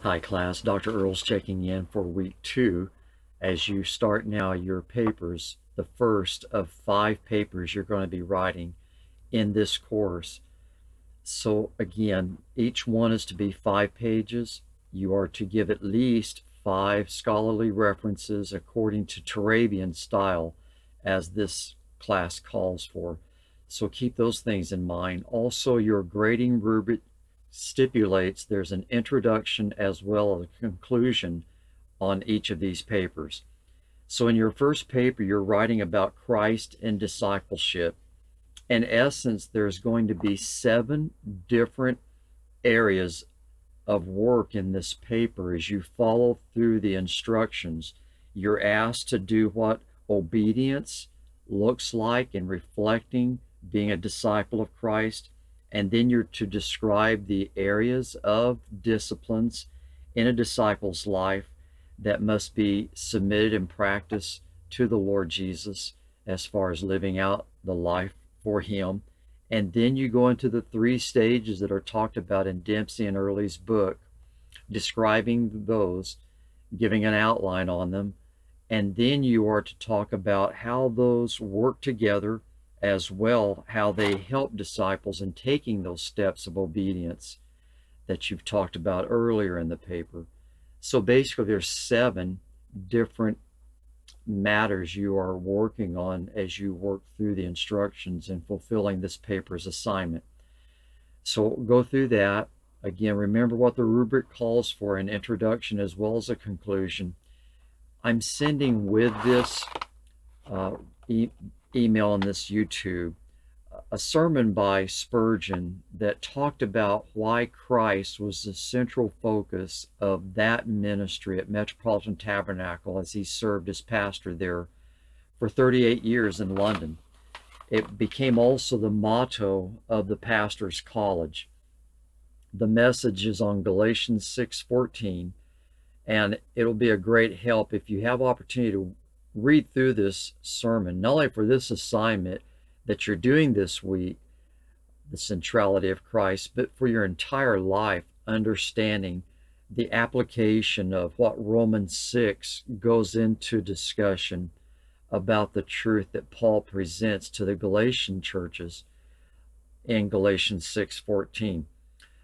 Hi class, Dr. Earls checking in for week 2 as you start now your papers, the first of 5 papers you're going to be writing in this course. So again, each one is to be 5 pages. You are to give at least 5 scholarly references according to Turabian style, as this class calls for. So keep those things in mind. Also, your grading rubric stipulates there's an introduction as well as a conclusion on each of these papers. So in your first paper, you're writing about Christ and discipleship. In essence, there's going to be 7 different areas of work in this paper. As you follow through the instructions, you're asked to do what obedience looks like in reflecting being a disciple of Christ, and then you're to describe the areas of disciplines in a disciple's life that must be submitted and practiced to the Lord Jesus as far as living out the life for Him. And then you go into the 3 stages that are talked about in Dempsey and Early's book, describing those, giving an outline on them, and then you are to talk about how those work together, as well how they help disciples in taking those steps of obedience that you've talked about earlier in the paper. So basically there's 7 different matters you are working on as you work through the instructions and fulfilling this paper's assignment. So go through that. Again, remember what the rubric calls for: an introduction as well as a conclusion. I'm sending with this email and this YouTube a sermon by Spurgeon that talked about why Christ was the central focus of that ministry at Metropolitan Tabernacle as he served as pastor there for 38 years in London. It became also the motto of the pastor's college. The message is on Galatians 6:14, and it'll be a great help if you have opportunity to read through this sermon, not only for this assignment that you're doing this week, the centrality of Christ, but for your entire life, understanding the application of what Romans 6 goes into discussion about the truth that Paul presents to the Galatian churches in Galatians 6:14.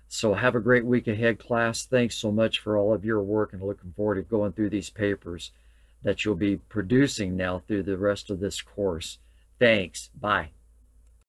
So have a great week ahead, class. Thanks so much for all of your work, and looking forward to going through these papers that you'll be producing now through the rest of this course. Thanks. Bye.